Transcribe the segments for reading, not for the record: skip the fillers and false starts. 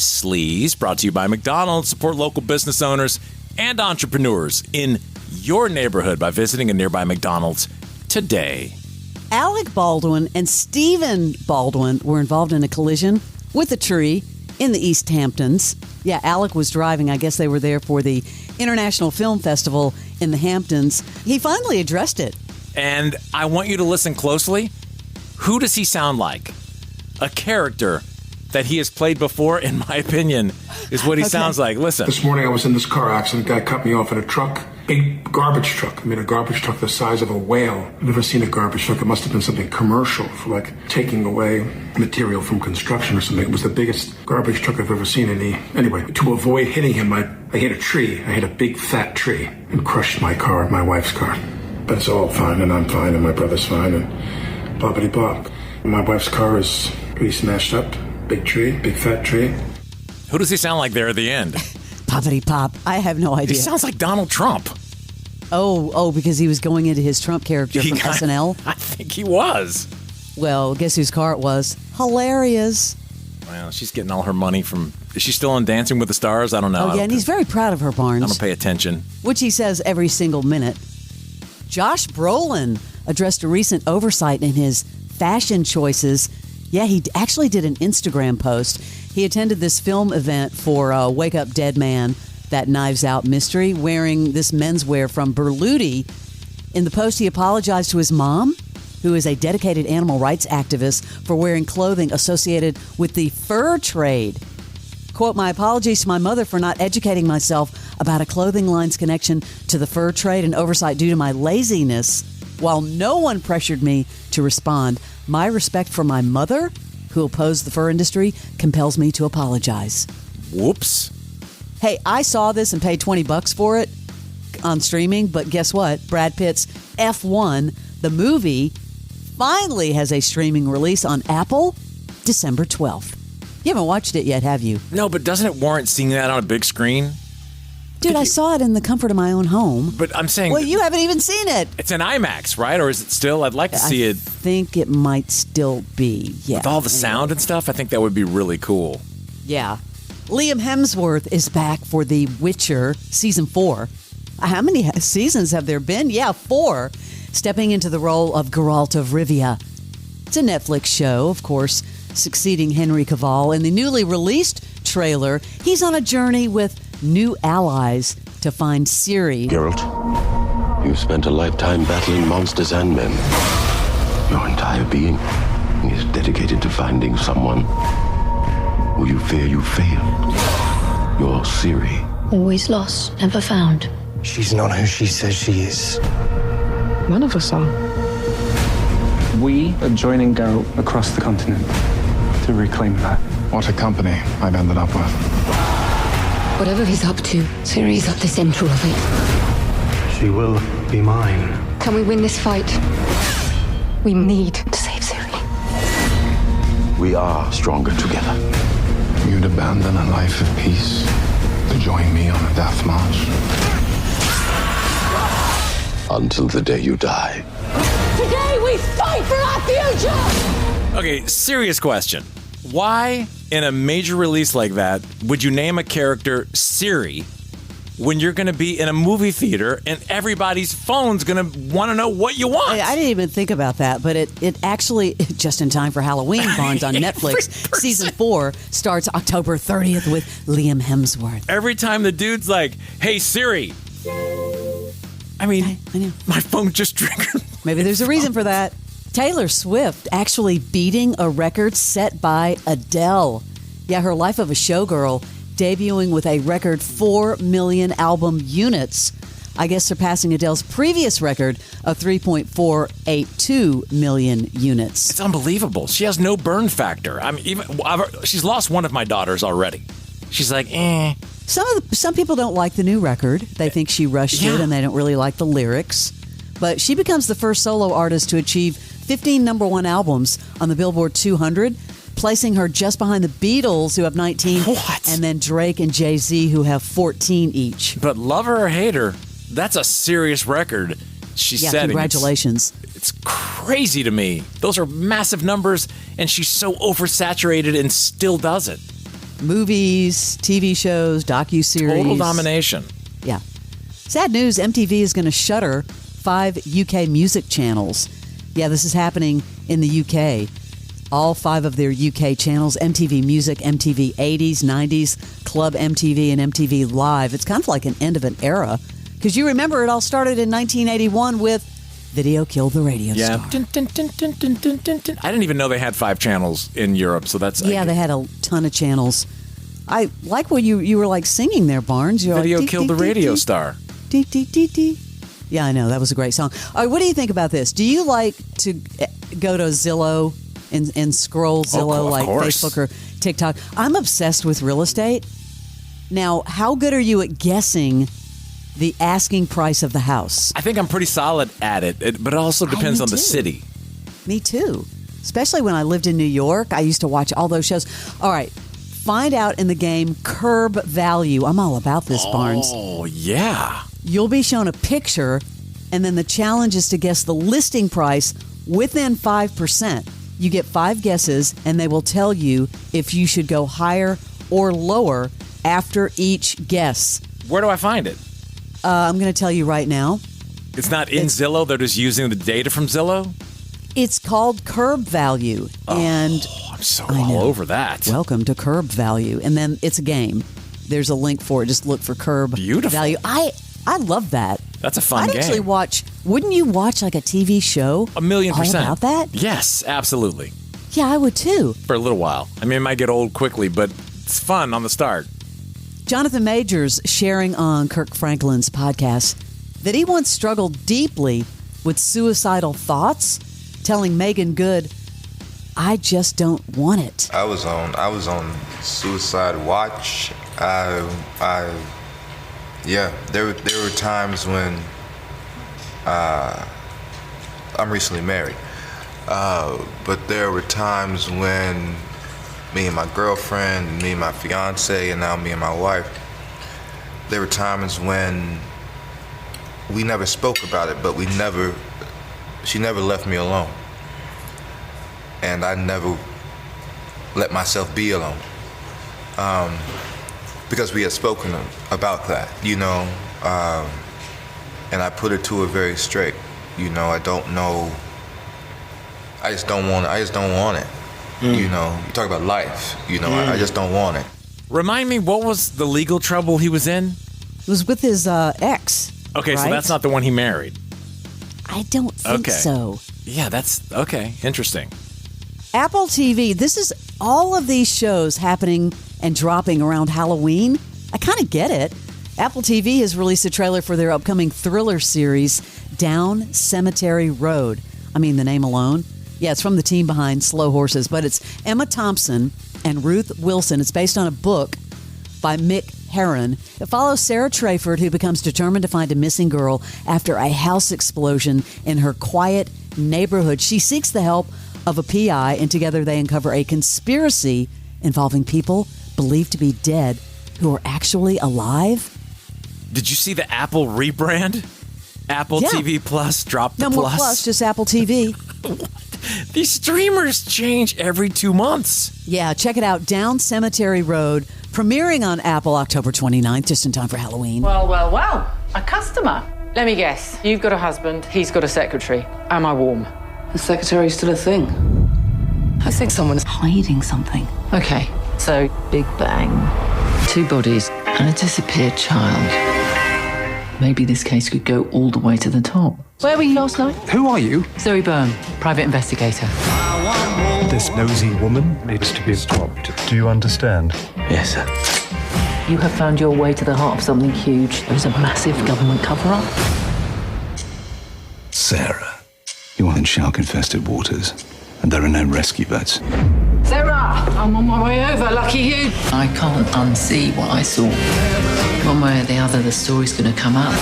Sleaze, brought to you by McDonald's. Support local business owners and entrepreneurs in your neighborhood by visiting a nearby McDonald's today. Alec Baldwin and Stephen Baldwin were involved in a collision with a tree in the East Hamptons. Yeah, Alec was driving. I guess they were there for the International Film Festival in the Hamptons. He finally addressed it. And I want you to listen closely. Who does he sound like? A character that he has played before, in my opinion, is what he sounds like. Listen. This morning I was in this car accident. A guy cut me off in a truck. Big garbage truck. I mean, a garbage truck the size of a whale. I've never seen a garbage truck. It must have been something commercial for, like, taking away material from construction or something. It was the biggest garbage truck I've ever seen. Anyway, to avoid hitting him, I hit a tree. I hit a big, fat tree and crushed my car, my wife's car. But it's all fine, and I'm fine, and my brother's fine, and boppity-bop. My wife's car is pretty smashed up. Big tree, big, fat tree. Who does he sound like there at the end? Poppity-pop. I have no idea. He sounds like Donald Trump. Oh, because he was going into his Trump character from SNL? I think he was. Well, guess whose car it was? Hilarious. Well, she's getting all her money from... Is she still on Dancing with the Stars? I don't know. Oh, yeah, and he's very proud of her, Barnes. I don't pay attention. Which he says every single minute. Josh Brolin addressed a recent oversight in his fashion choices. Yeah, he actually did an Instagram post. He attended this film event for Wake Up Dead Man, that Knives Out mystery, wearing this menswear from Berluti. In the post, he apologized to his mom, who is a dedicated animal rights activist, for wearing clothing associated with the fur trade. Quote, "My apologies to my mother for not educating myself about a clothing line's connection to the fur trade and oversight due to my laziness. While no one pressured me to respond, my respect for my mother, who opposed the fur industry, compels me to apologize." Whoops. Hey, I saw this and paid $20 for it on streaming, but guess what? Brad Pitt's F1, the movie, finally has a streaming release on Apple December 12th. You haven't watched it yet, have you? No, but doesn't it warrant seeing that on a big screen? Dude, I saw it in the comfort of my own home. But I'm saying... Well, you haven't even seen it. It's an IMAX, right? Or is it still... I'd like to see it... I think it might still be, yeah. With all the sound and stuff, I think that would be really cool. Yeah. Liam Hemsworth is back for The Witcher Season 4. How many seasons have there been? Yeah, 4. Stepping into the role of Geralt of Rivia. It's a Netflix show, of course, succeeding Henry Cavill. In the newly released trailer, he's on a journey with new allies to find Ciri. Geralt, you've spent a lifetime battling monsters and men. Your entire being is dedicated to finding someone who you fear you failed. You're Ciri. Always lost, never found. She's not who she says she is. None of us are. We are joining Geralt across the continent to reclaim her. What a company I've ended up with. Whatever he's up to, Ciri's at the center of it. She will be mine. Can we win this fight? We need to save Ciri. We are stronger together. You'd abandon a life of peace to join me on a death march. Until the day you die. Today we fight for our future! Okay, serious question. Why, in a major release like that, would you name a character Ciri when you're going to be in a movie theater and everybody's phone's going to want to know what you want? I didn't even think about that, but it actually, just in time for Halloween, Barnes, on Netflix, Season 4 starts October 30th with Liam Hemsworth. Every time the dude's like, "Hey, Ciri." I mean, I know. My phone just triggered. Maybe there's a reason for that. Taylor Swift actually beating a record set by Adele. Yeah, her Life of a Showgirl debuting with a record 4 million album units. I guess surpassing Adele's previous record of 3.482 million units. It's unbelievable. She has no burn factor. I mean, she's lost one of my daughters already. She's like, eh. Some people don't like the new record. They think she rushed it and they don't really like the lyrics. But she becomes the first solo artist to achieve 15 number one albums on the Billboard 200, placing her just behind the Beatles, who have 19, and then Drake and Jay-Z, who have 14 each. But love her or hate her, that's a serious record she's setting. Congratulations. It's crazy to me. Those are massive numbers, and she's so oversaturated and still does it. movies, TV shows, docuseries. Total domination. Yeah. Sad news, MTV is going to shutter 5 UK music channels. Yeah, this is happening in the UK. All 5 of their UK channels, MTV Music, MTV 80s, 90s, Club MTV, and MTV Live. It's kind of like an end of an era. Because you remember it all started in 1981 with Video Killed the Radio Star. I didn't even know they had 5 channels in Europe, so that's... Yeah, they had a ton of channels. I like what you were like singing there, Barnes. You're Video like, Killed the Radio Star. Dee, dee, dee, dee. Yeah, I know. That was a great song. All right, what do you think about this? Do you like to go to Zillow and scroll Zillow like course. Facebook or TikTok? I'm obsessed with real estate. Now, how good are you at guessing the asking price of the house? I think I'm pretty solid at it, but it also depends on the city. Me too. Especially when I lived in New York. I used to watch all those shows. All right. Find out in the game Curb Value. I'm all about this, Barnes. Oh, yeah. You'll be shown a picture, and then the challenge is to guess the listing price within 5%. You get 5 guesses, and they will tell you if you should go higher or lower after each guess. Where do I find it? I'm going to tell you right now. It's not in Zillow? They're just using the data from Zillow? It's called Curb Value. And I'm so all over that. Welcome to Curb Value. And then it's a game. There's a link for it. Just look for Curb Value. I love that. That's a fun game. I'd actually watch. Wouldn't you watch like a TV show? 1,000,000%. All about that? Yes, absolutely. Yeah, I would too. For a little while. I mean, it might get old quickly, but it's fun on the start. Jonathan Majors sharing on Kirk Franklin's podcast that he once struggled deeply with suicidal thoughts, telling Megan Good, "I just don't want it." I was on suicide watch. There were times when I'm recently married, but there were times when me and my girlfriend, me and my fiance, and now me and my wife, there were times when we never spoke about it, but she never left me alone. And I never let myself be alone. Because we had spoken about that, and I put it to her very straight. I don't know. I just don't want it. You talk about life. I just don't want it. Remind me, what was the legal trouble he was in? It was with his ex. Okay, right? so that's not the one he married. I don't think so. Yeah, that's okay. Interesting. Apple TV, this is all of these shows happening and dropping around Halloween. I kind of get it. Apple TV has released a trailer for their upcoming thriller series, Down Cemetery Road. I mean, the name alone. Yeah, it's from the team behind Slow Horses, but it's Emma Thompson and Ruth Wilson. It's based on a book by Mick Herron. It follows Sarah Trayford, who becomes determined to find a missing girl after a house explosion in her quiet neighborhood. She seeks the help of a PI, and together they uncover a conspiracy involving people believed to be dead who are actually alive. Did you see the Apple rebrand? Apple TV Plus dropped the No more Plus, just Apple TV. These streamers change every 2 months. Yeah, check it out. Down Cemetery Road, premiering on Apple October 29th, just in time for Halloween. Well, a customer. Let me guess. You've got a husband, he's got a secretary. Am I warm? The secretary's still a thing. I think someone's hiding something. Okay, so Big Bang. 2 bodies and a disappeared child. Maybe this case could go all the way to the top. Where were you last night? Who are you? Zoe Byrne, private investigator. This nosy woman needs to be stopped. Do you understand? Yes, sir. You have found your way to the heart of something huge. There's a massive government cover-up. Sarah, you are in shark-infested waters, and there are no rescue boats. Sarah, I'm on my way over, lucky you. I can't unsee what I saw. One way or the other, the story's going to come up.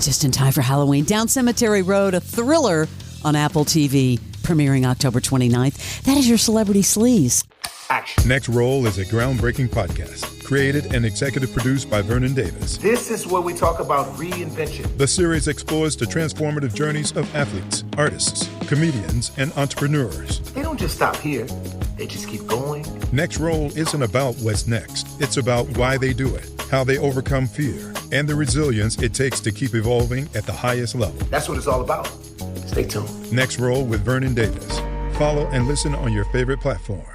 Just in time for Halloween. Down Cemetery Road, a thriller on Apple TV, premiering October 29th. That is your Celebrity Sleaze. Action. Next Roll is a groundbreaking podcast, created and executive produced by Vernon Davis. This is where we talk about reinvention. The series explores the transformative journeys of athletes, artists, comedians, and entrepreneurs. They don't just stop here. They just keep going Next Roll isn't about what's next. It's about why they do it, how they overcome fear, and the resilience it takes to keep evolving at the highest level. That's what it's all about. Stay tuned. Next Roll with Vernon Davis. Follow and listen on your favorite platform.